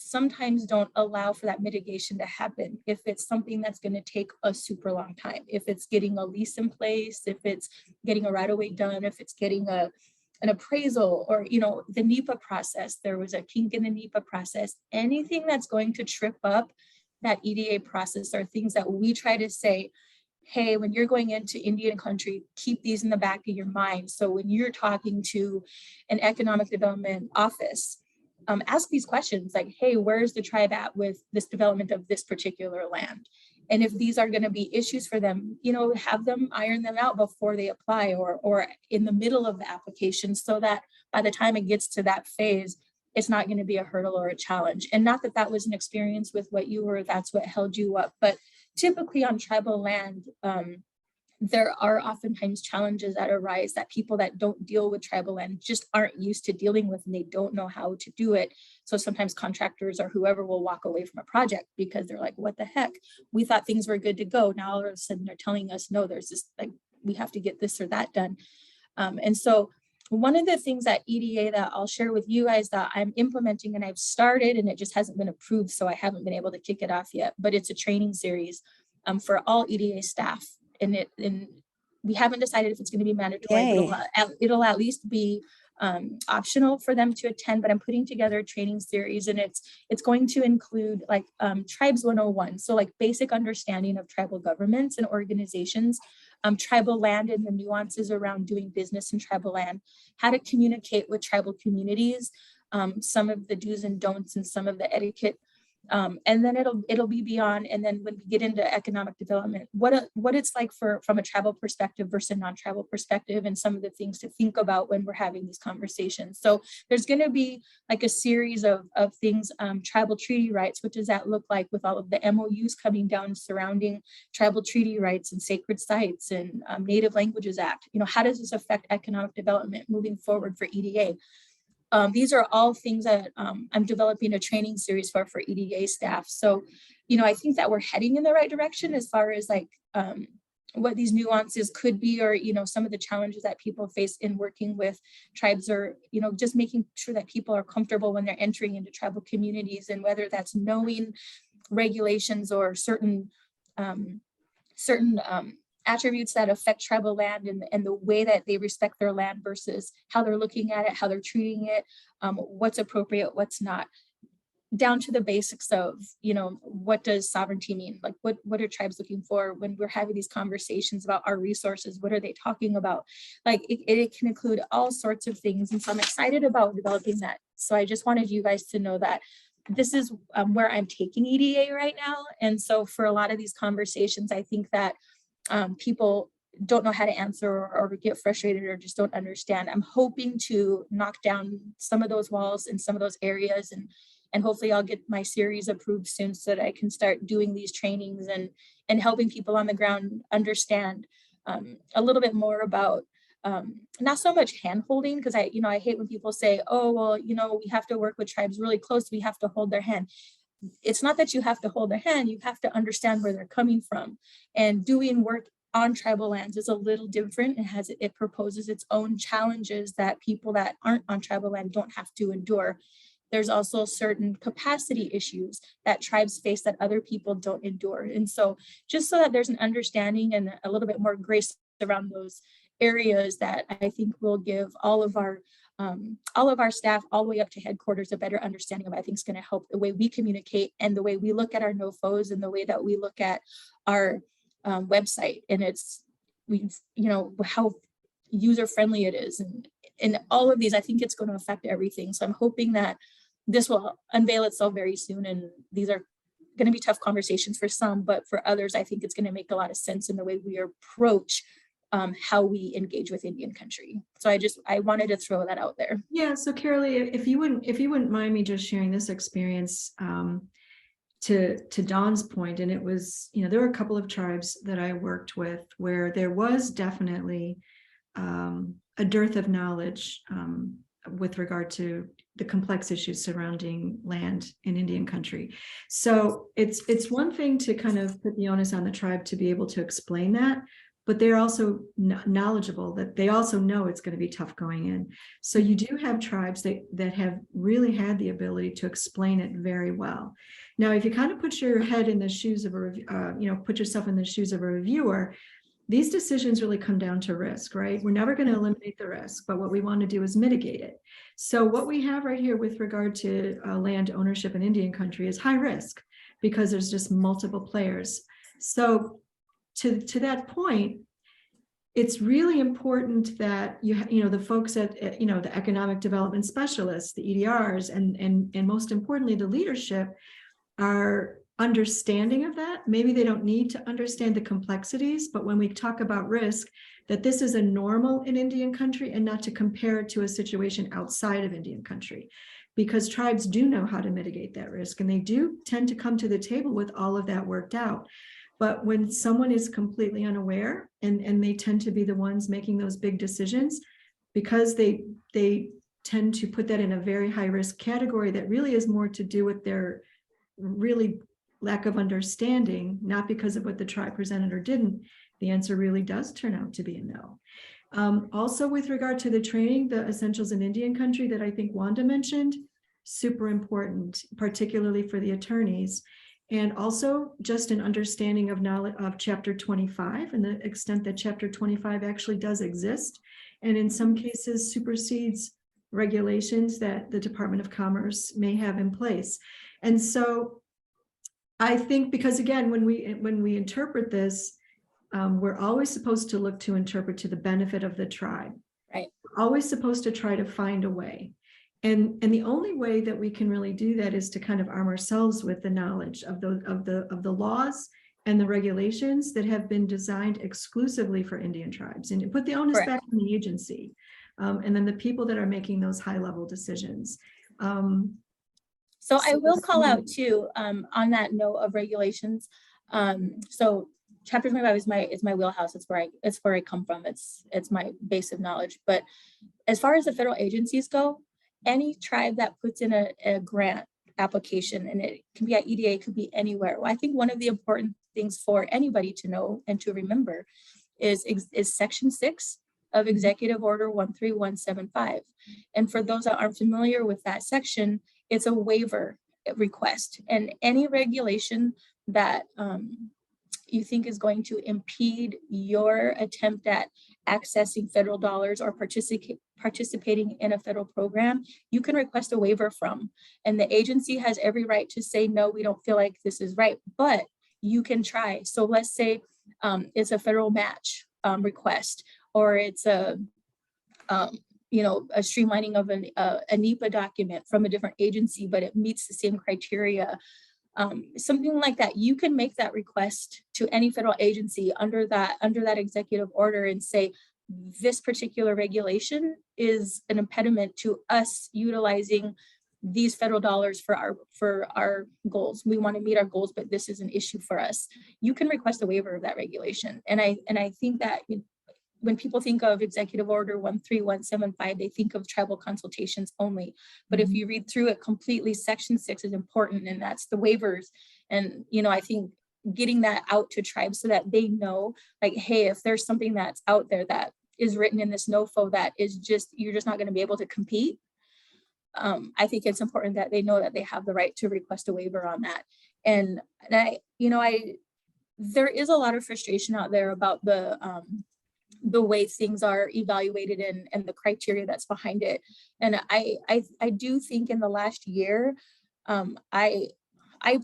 sometimes don't allow for that mitigation to happen if it's something that's going to take a super long time. If it's getting a lease in place, if it's getting a right-of-way done, if it's getting an appraisal, or the NEPA process, there was a kink in the NEPA process. Anything that's going to trip up that EDA process are things that we try to say, hey, when you're going into Indian country, keep these in the back of your mind. So when you're talking to an economic development office, ask these questions like, hey, where's the tribe at with this development of this particular land? And if these are going to be issues for them, have them iron them out before they apply, or in the middle of the application, so that by the time it gets to that phase, it's not going to be a hurdle or a challenge. And not that that was an experience with what you were, that's what held you up. But typically on tribal land, there are oftentimes challenges that arise that people that don't deal with tribal land just aren't used to dealing with, and they don't know how to do it. So sometimes contractors or whoever will walk away from a project because they're like, what the heck? We thought things were good to go. Now all of a sudden they're telling us, no, there's this, like, we have to get this or that done. And so one of the things that EDA that I'll share with you guys that I'm implementing, and I've started and it just hasn't been approved, so I haven't been able to kick it off yet, but it's a training series for all EDA staff. And we haven't decided if it's going to be mandatory, but it'll at least be optional for them to attend. But I'm putting together a training series, and it's going to include like Tribes 101. So like basic understanding of tribal governments and organizations, tribal land and the nuances around doing business in tribal land, how to communicate with tribal communities, some of the do's and don'ts and some of the etiquette. And then it'll be beyond. And then when we get into economic development, what it's like from a tribal perspective versus non-tribal perspective, and some of the things to think about when we're having these conversations. So there's going to be like a series of things, tribal treaty rights. What does that look like with all of the MOUs coming down surrounding tribal treaty rights and sacred sites and Native Languages Act? How does this affect economic development moving forward for EDA? These are all things that I'm developing a training series for EDA staff. So, I think that we're heading in the right direction as far as like what these nuances could be, or, some of the challenges that people face in working with tribes, or, just making sure that people are comfortable when they're entering into tribal communities, and whether that's knowing regulations or certain attributes that affect tribal land and the way that they respect their land versus how they're looking at it, how they're treating it, what's appropriate, what's not, down to the basics of, what does sovereignty mean? Like what are tribes looking for when we're having these conversations about our resources? What are they talking about? Like it can include all sorts of things. And so I'm excited about developing that. So I just wanted you guys to know that this is where I'm taking EDA right now. And so for a lot of these conversations, I think that people don't know how to answer or get frustrated or just don't understand. I'm hoping to knock down some of those walls in some of those areas, and hopefully I'll get my series approved soon so that I can start doing these trainings and helping people on the ground understand a little bit more about not so much hand holding, because I hate when people say, oh, well, we have to work with tribes really close. We have to hold their hand. it's not that you have to hold their hand, you have to understand where they're coming from. And doing work on tribal lands is a little different. It proposes its own challenges that people that aren't on tribal land don't have to endure. There's also certain capacity issues that tribes face that other people don't endure. And so just so that there's an understanding and a little bit more grace around those areas, that I think will give all of our staff all the way up to headquarters a better understanding of, I think is going to help the way we communicate and the way we look at our NOFOs and the way that we look at our website. And how user friendly it is, and all of these, I think it's going to affect everything. So I'm hoping that this will unveil itself very soon, and these are going to be tough conversations for some, but for others, I think it's going to make a lot of sense in the way we approach how we engage with Indian country. So I wanted to throw that out there. Yeah. So Carolee, if you wouldn't mind me just sharing this experience to Dawn's point, and it was, there were a couple of tribes that I worked with where there was definitely a dearth of knowledge with regard to the complex issues surrounding land in Indian country. So it's one thing to kind of put the onus on the tribe to be able to explain that, but they're also knowledgeable that they also know it's going to be tough going in. So you do have tribes that have really had the ability to explain it very well. Now, if you kind of put your head in the shoes of put yourself in the shoes of a reviewer, these decisions really come down to risk, right? We're never going to eliminate the risk, but what we want to do is mitigate it. So what we have right here with regard to land ownership in Indian country is high risk because there's just multiple players. So to that point, it's really important that the folks at the economic development specialists, the EDRs, and most importantly, the leadership are understanding of that. Maybe they don't need to understand the complexities, but when we talk about risk, that this is a normal in Indian country and not to compare it to a situation outside of Indian country, because tribes do know how to mitigate that risk and they do tend to come to the table with all of that worked out. But when someone is completely unaware and they tend to be the ones making those big decisions, because they tend to put that in a very high risk category that really is more to do with their really lack of understanding, not because of what the tribe presented or didn't, the answer really does turn out to be a no. Also, with regard to the training, the essentials in Indian country that I think Wanda mentioned, super important, particularly for the attorneys. And also just an understanding of knowledge of Chapter 25 and the extent that Chapter 25 actually does exist. And in some cases supersedes regulations that the Department of Commerce may have in place. And so I think, because again, when we interpret this, we're always supposed to look to interpret to the benefit of the tribe. Right. We're always supposed to try to find a way. And the only way that we can really do that is to kind of arm ourselves with the knowledge of the laws and the regulations that have been designed exclusively for Indian tribes, and put the onus Correct. back on the agency, and then the people that are making those high-level decisions. So I will call out too, on that note of regulations. So Chapter 25 is my wheelhouse. It's where I come from. It's my base of knowledge. But as far as the federal agencies go, any tribe that puts in a grant application, and it can be at EDA, it could be anywhere. Well, I think one of the important things for anybody to know and to remember is Section 6 of Executive Order 13175. And for those that aren't familiar with that section, it's a waiver request, and any regulation that you think is going to impede your attempt at accessing federal dollars or participating in a federal program, you can request a waiver from. And the agency has every right to say, no, we don't feel like this is right, but you can try. So let's say it's a federal match request, or it's a streamlining of a NEPA document from a different agency, but it meets the same criteria. Something like that, you can make that request to any federal agency under that executive order and say, this particular regulation is an impediment to us utilizing these federal dollars for our goals. We want to meet our goals, but this is an issue for us. You can request a waiver of that regulation. And I think that when people think of Executive Order 13175, they think of tribal consultations only. But if you read through it completely, Section 6 is important, and that's the waivers. And, you know, I think getting that out to tribes so that they know, like, hey, if there's something that's out there that is written in this NOFO that is just, you're just not going to be able to compete. I think it's important that they know that they have the right to request a waiver on that. And I, you know, there is a lot of frustration out there about the way things are evaluated and the criteria that's behind it. And I do think in the last year, I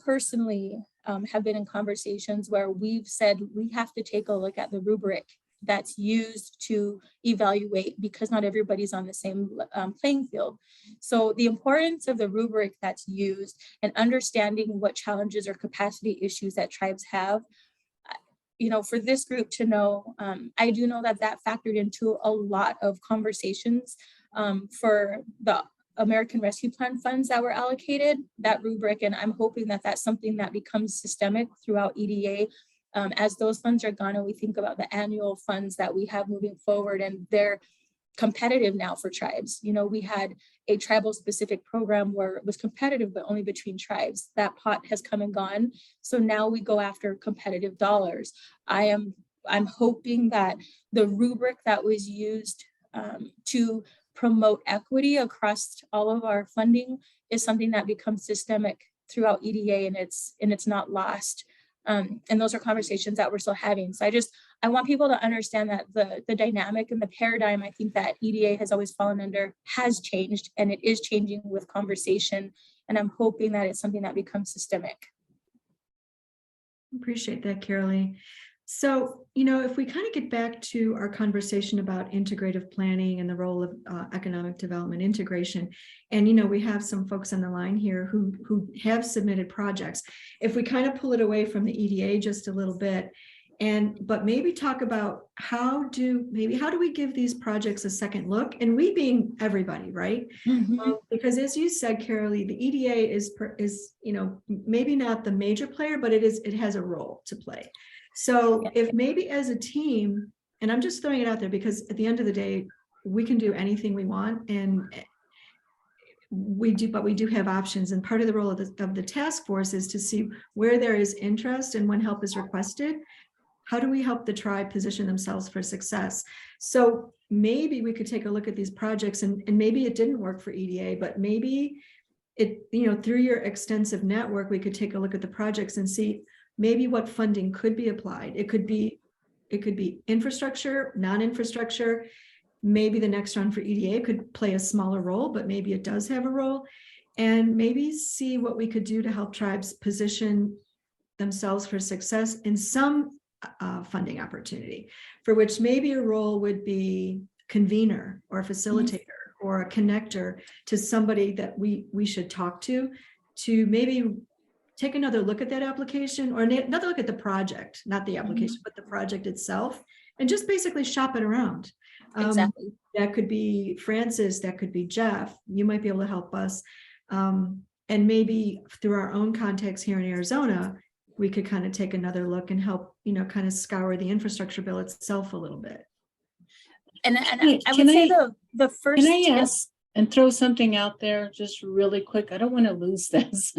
personally have been in conversations where we've said we have to take a look at the rubric that's used to evaluate, because not everybody's on the same playing field. So the importance of the rubric that's used and understanding what challenges or capacity issues that tribes have, you know, for this group to know, I do know that that factored into a lot of conversations for the American Rescue Plan funds that were allocated, that rubric. And I'm hoping that that's something that becomes systemic throughout EDA. As those funds are gone and we think about the annual funds that we have moving forward, and they're competitive now for tribes. You know, we had a tribal specific program where it was competitive, but only between tribes. That pot has come and gone. So now we go after competitive dollars. I'm hoping that the rubric that was used to promote equity across all of our funding is something that becomes systemic throughout EDA, and it's not lost. And those are conversations that we're still having. So I want people to understand that the dynamic and the paradigm, I think that EDA has always fallen under, has changed, and it is changing with conversation. And I'm hoping that it's something that becomes systemic. Appreciate that, Carolee. So, you know, if we kind of get back to our conversation about integrative planning and the role of economic development integration, and, you know, we have some folks on the line here who have submitted projects. If we kind of pull it away from the EDA just a little bit, but maybe talk about how do we give these projects a second look, and we being everybody, right? Because as you said, Carolee, the EDA is, you know, maybe not the major player, but it has a role to play. So if maybe as a team, and I'm just throwing it out there because at the end of the day, we can do anything we want, and we do have options. And part of the role of the task force is to see where there is interest and when help is requested, how do we help the tribe position themselves for success? So maybe we could take a look at these projects, and maybe it didn't work for EDA, but maybe it, you know, through your extensive network, we could take a look at the projects and see maybe what funding could be applied. It could be infrastructure, non-infrastructure. Maybe the next round for EDA could play a smaller role, but maybe it does have a role. And maybe see what we could do to help tribes position themselves for success in some funding opportunity, for which maybe a role would be convener or facilitator or a connector to somebody that we should talk to maybe take another look at that application, or another look at the project, not the application, but the project itself, and just basically shop it around. Exactly. That could be Francis, that could be Jeff. You might be able to help us. And maybe through our own contacts here in Arizona, we could kind of take another look and help, you know, kind of scour the infrastructure bill itself a little bit. And I would say the first. Can I ask and throw something out there just really quick? I don't want to lose this.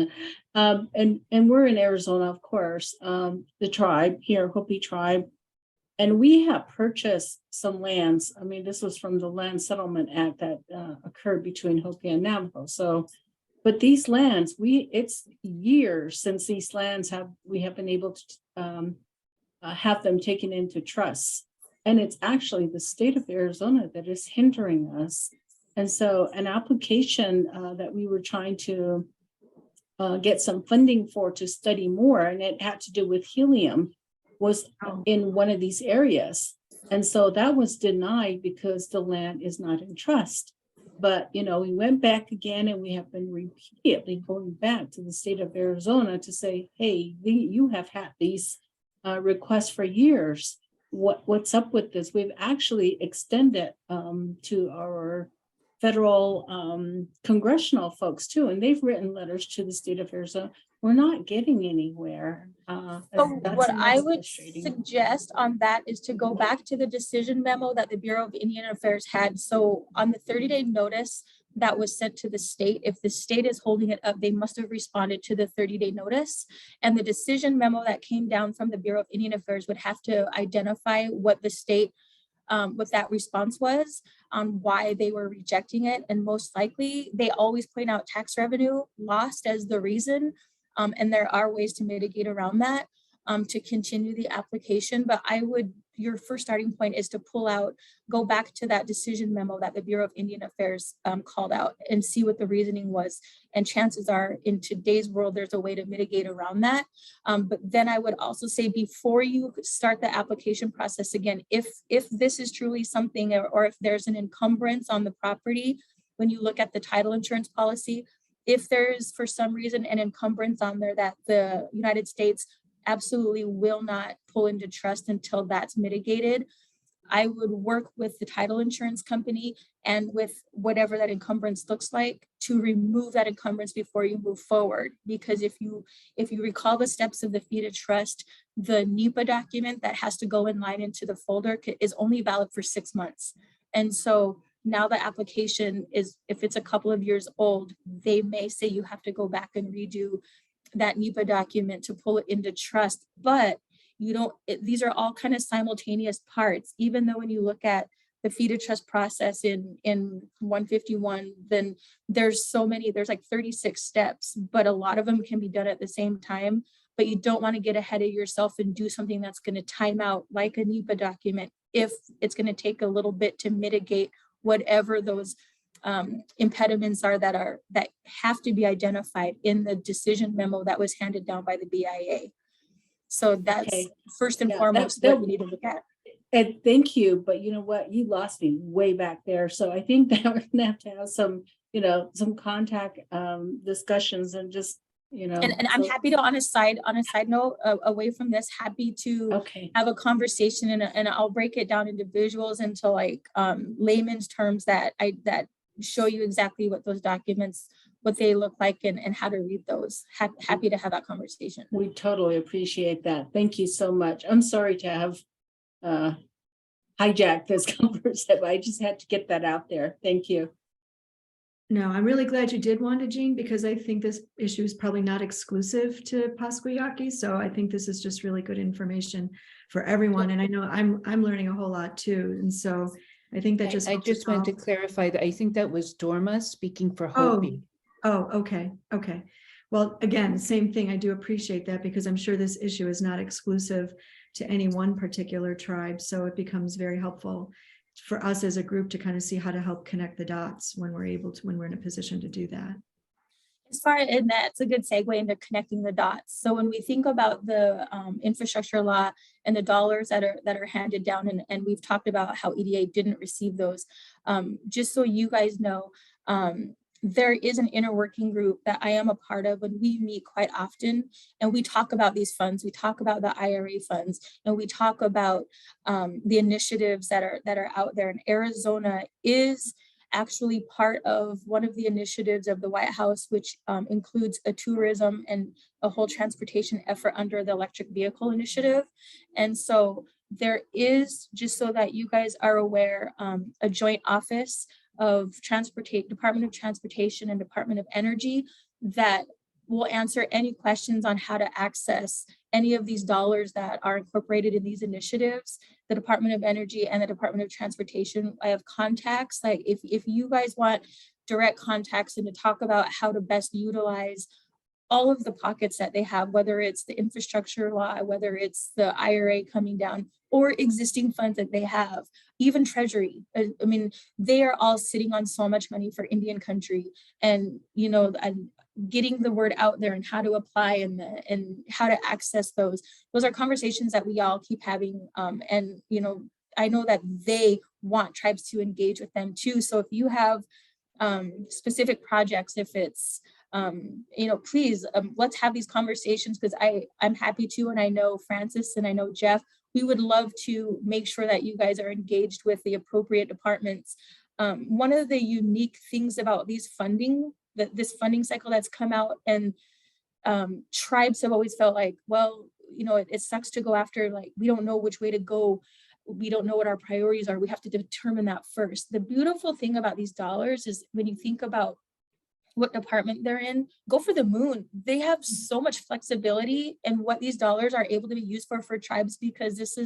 And we're in Arizona, of course, the tribe here, Hopi tribe, and we have purchased some lands. I mean, this was from the Land Settlement Act that occurred between Hopi and Navajo. So, but these lands, it's years since these lands we have been able to have them taken into trust. And it's actually the state of Arizona that is hindering us. And so an application that we were trying to get some funding for to study more, and it had to do with helium, was in one of these areas. And so that was denied because the land is not in trust. But, you know, we went back again, and we have been repeatedly going back to the state of Arizona to say, hey, you have had these requests for years. What's up with this? We've actually extended to our federal congressional folks too, and they've written letters to the state of Arizona. We're not getting anywhere. So That's what I would frustrating. suggest on that is to go back to the decision memo that the Bureau of Indian Affairs had. So on the 30-day notice that was sent to the state, if the state is holding it up, they must have responded to the 30-day notice. And the decision memo that came down from the Bureau of Indian Affairs would have to identify what the state, what that response was on why they were rejecting it. And most likely, they always point out tax revenue lost as the reason. And there are ways to mitigate around that to continue the application. But your first starting point is to go back to that decision memo that the Bureau of Indian Affairs called out and see what the reasoning was. And chances are in today's world, there's a way to mitigate around that. But then I would also say before you start the application process again, if this is truly something, or if there's an encumbrance on the property, when you look at the title insurance policy, if there's for some reason an encumbrance on there that the United States absolutely will not pull into trust until that's mitigated, I would work with the title insurance company and with whatever that encumbrance looks like to remove that encumbrance before you move forward. Because if you recall the steps of the fee to trust, the NEPA document that has to go in line into the folder is only valid for 6 months. And so now the application is, if it's a couple of years old, they may say you have to go back and redo that NEPA document to pull it into trust, but these are all kind of simultaneous parts. Even though when you look at the fee to trust process in 151, then there's like 36 steps, but a lot of them can be done at the same time. But you don't want to get ahead of yourself and do something that's going to time out like a NEPA document if it's going to take a little bit to mitigate whatever those impediments are that have to be identified in the decision memo that was handed down by the BIA. So that's first and foremost what we need to look at. And thank you, but you know what? You lost me way back there. So I think that we're gonna have to have some contact discussions and just, And I'm happy to, on a side note, away from this, happy to have a conversation and I'll break it down into visuals into like layman's terms that show you exactly what those documents, what they look like and how to read those. Happy to have that conversation. We totally appreciate that. Thank you so much. I'm sorry to have hijacked this conversation. I just had to get that out there. Thank you. No, I'm really glad you did, Wanda Jean, because I think this issue is probably not exclusive to Pasquayaki. So I think this is just really good information for everyone. And I know I'm learning a whole lot too. And so I think that I just wanted to clarify that I think that was Dorma speaking for Hopi. Oh, okay. Okay. Well, again, same thing. I do appreciate that because I'm sure this issue is not exclusive to any one particular tribe. So it becomes very helpful for us as a group to kind of see how to help connect the dots when we're in a position to do that. And that's a good segue into connecting the dots. So when we think about the infrastructure law and the dollars that are handed down, and we've talked about how EDA didn't receive those, just so you guys know, there is an inner working group that I am a part of, and we meet quite often and we talk about these funds. We talk about the IRA funds and we talk about the initiatives that are out there. And Arizona is actually part of one of the initiatives of the White House, which includes a tourism and a whole transportation effort under the electric vehicle initiative. And so there is, just so that you guys are aware, a joint office of Department of Transportation and Department of Energy that will answer any questions on how to access any of these dollars that are incorporated in these initiatives. The Department of Energy and the Department of Transportation, I have contacts. Like if you guys want direct contacts and to talk about how to best utilize all of the pockets that they have, whether it's the infrastructure law, whether it's the IRA coming down, or existing funds that they have, even Treasury. I mean, they are all sitting on so much money for Indian country, and getting the word out there and how to apply and how to access those are conversations that we all keep having. And I know that they want tribes to engage with them too. So if you have specific projects, if it's please let's have these conversations, because I'm happy to, and I know Francis and I know Jeff, we would love to make sure that you guys are engaged with the appropriate departments One of the unique things about these funding, this funding cycle that's come out, and tribes have always felt like, well, you know, it sucks to go after, like, we don't know which way to go. We don't know what our priorities are. We have to determine that first. The beautiful thing about these dollars is when you think about what department they're in, go for the moon. They have so much flexibility in what these dollars are able to be used for tribes, because this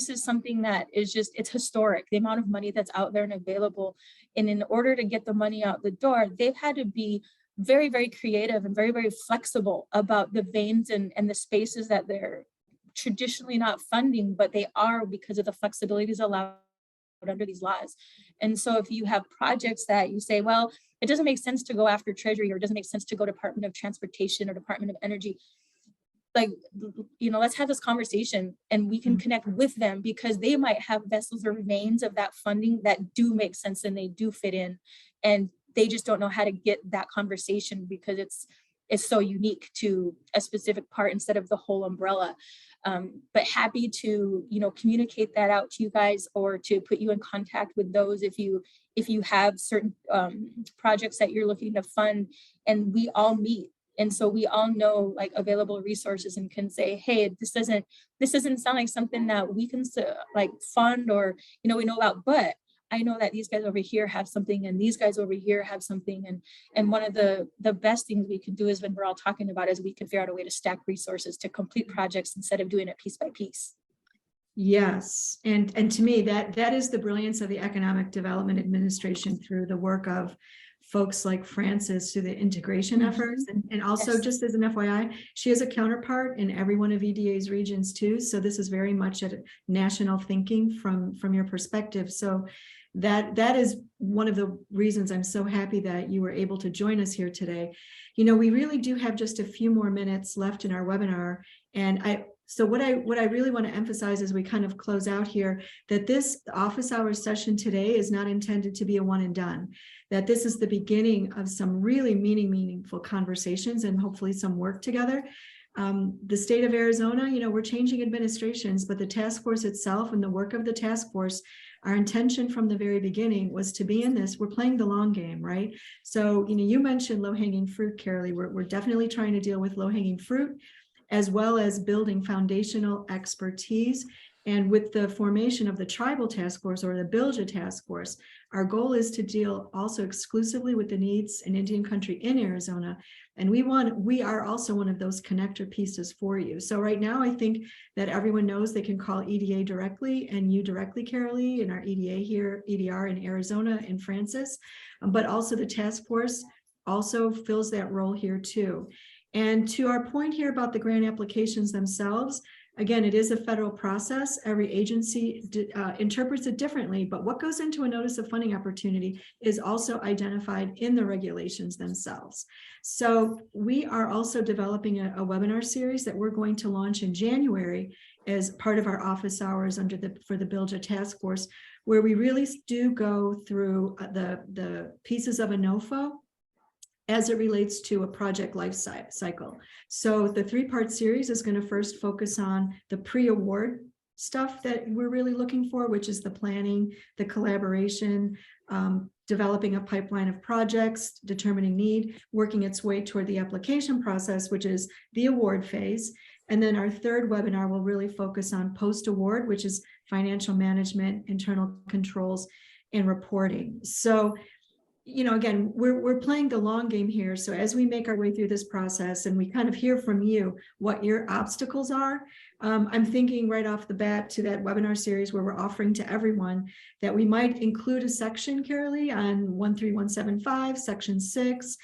is something that is just, it's historic, the amount of money that's out there and available. And in order to get the money out the door, they've had to be very, very creative and very, very flexible about the veins and the spaces that they're traditionally not funding, but they are, because of the flexibilities allowed under these laws. And so if you have projects that you say, well, it doesn't make sense to go after Treasury, or it doesn't make sense to go Department of Transportation or Department of Energy, like, you know, let's have this conversation and we can connect with them, because they might have vessels or veins of that funding that do make sense and they do fit in, and they just don't know how to get that conversation because it's so unique to a specific part instead of the whole umbrella. But happy to, you know, communicate that out to you guys, or to put you in contact with those if you have certain projects that you're looking to fund, and we all meet. And so we all know like available resources and can say, hey, this doesn't sound like something that we can like fund, or, you know, we know about, but I know that these guys over here have something, and these guys over here have something. And one of the best things we could do is, when we're all talking about, is we can figure out a way to stack resources to complete projects instead of doing it piece by piece. Yes. And to me, that is the brilliance of the Economic Development Administration through the work of folks like Frances, through the integration efforts. And also, Yes. just as an FYI, she is a counterpart in every one of EDA's regions too. So this is very much a national thinking from your perspective. So that is one of the reasons I'm so happy that you were able to join us here today. You know, we really do have just a few more minutes left in our webinar. And so what I really want to emphasize as we kind of close out here, that this office hours session today is not intended to be a one and done, that this is the beginning of some really meaningful conversations and hopefully some work together. The state of Arizona, you know, we're changing administrations, but the task force itself and the work of the task force, our intention from the very beginning was to be in this. We're playing the long game, right? So, you know, you mentioned low-hanging fruit, Carolee. We're definitely trying to deal with low-hanging fruit, as well as building foundational expertise. And with the formation of the Tribal Task Force, or the BILJA Task Force, our goal is to deal also exclusively with the needs in Indian country in Arizona. And we are also one of those connector pieces for you. So right now, I think that everyone knows they can call EDA directly, and you directly, Carolee, and our EDA here, EDR in Arizona, and Frances, but also the task force also fills that role here too. And to our point here about the grant applications themselves, again, it is a federal process. Every agency interprets it differently, but what goes into a notice of funding opportunity is also identified in the regulations themselves. So we are also developing a webinar series that we're going to launch in January as part of our office hours for the BILJA task force, where we really do go through the pieces of a NOFO as it relates to a project life cycle. So the 3-part series is going to first focus on the pre-award stuff that we're really looking for, which is the planning, the collaboration, developing a pipeline of projects, determining need, working its way toward the application process, which is the award phase. And then our 3rd webinar will really focus on post-award, which is financial management, internal controls, and reporting. So, you know, again, we're playing the long game here. So as we make our way through this process and we kind of hear from you what your obstacles are, I'm thinking right off the bat to that webinar series where we're offering to everyone that we might include a section, Carolee, on 13175, section 6,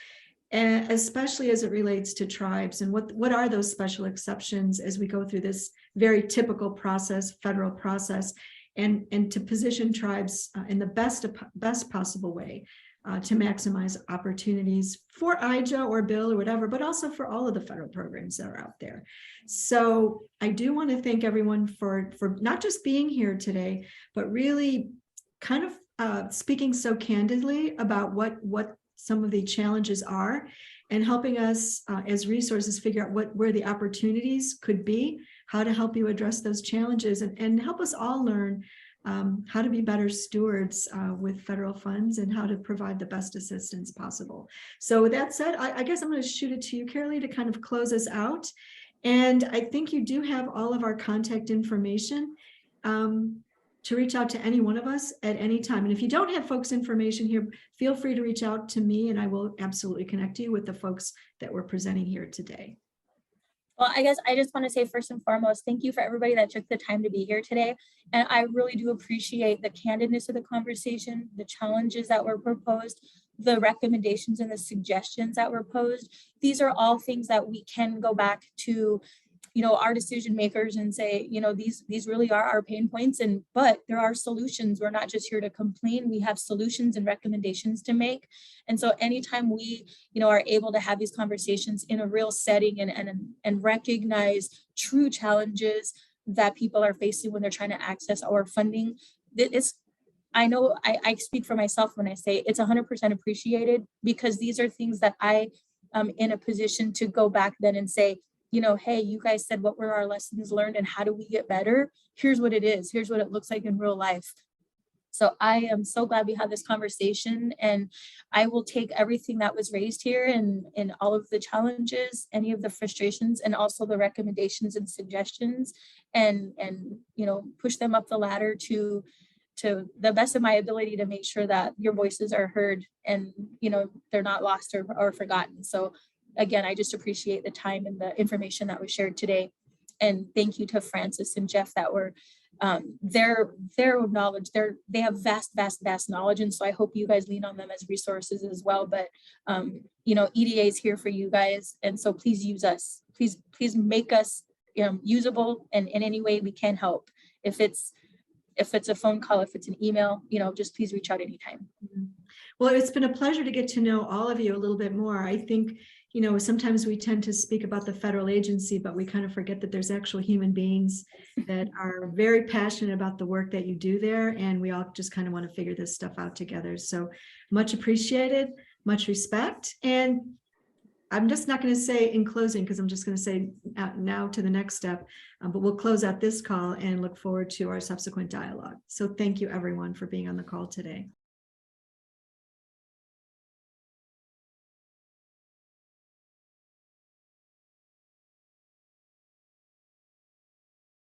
and especially as it relates to tribes, and what are those special exceptions as we go through this very typical process, federal process, and to position tribes in the best possible way. To maximize opportunities for IJA or BIL or whatever, but also for all of the federal programs that are out there. So I do want to thank everyone for not just being here today, but really kind of speaking so candidly about what some of the challenges are, and helping us as resources figure out where the opportunities could be, how to help you address those challenges, and help us all learn how to be better stewards with federal funds and how to provide the best assistance possible. So with that said, I guess I'm going to shoot it to you, Carolee, to kind of close us out. And I think you do have all of our contact information to reach out to any one of us at any time. And if you don't have folks' information here, feel free to reach out to me and I will absolutely connect you with the folks that we're presenting here today. Well, I guess I just want to say first and foremost, thank you for everybody that took the time to be here today. And I really do appreciate the candidness of the conversation, the challenges that were proposed, the recommendations and the suggestions that were posed. These are all things that we can go back to, you know, our decision makers and say, you know, these really are our pain points, but there are solutions. We're not just here to complain. We have solutions and recommendations to make. And so anytime we, you know, are able to have these conversations in a real setting and recognize true challenges that people are facing when they're trying to access our funding, I know I speak for myself when I say it's 100% appreciated, because these are things that I am in a position to go back then and say, you know, hey, you guys said what were our lessons learned and how do we get better? Here's what it is. Here's what it looks like in real life. So I am so glad we had this conversation, and I will take everything that was raised here and all of the challenges, any of the frustrations, and also the recommendations and suggestions, and you know, push them up the ladder to the best of my ability to make sure that your voices are heard and, you know, they're not lost or forgotten. So again, I just appreciate the time and the information that was shared today. And thank you to Francis and Jeff that were their knowledge, they have vast knowledge. And so I hope you guys lean on them as resources as well. But you know, EDA is here for you guys. And so please use us. Please make us usable, and in any way we can help. If it's a phone call, if it's an email, you know, just please reach out anytime. Well, it's been a pleasure to get to know all of you a little bit more. I think, you know, sometimes we tend to speak about the federal agency, but we kind of forget that there's actual human beings that are very passionate about the work that you do there. And we all just kind of want to figure this stuff out together. So much appreciated, much respect. And I'm just not going to say in closing, because I'm just going to say now to the next step, but we'll close out this call and look forward to our subsequent dialogue. So thank you everyone for being on the call today.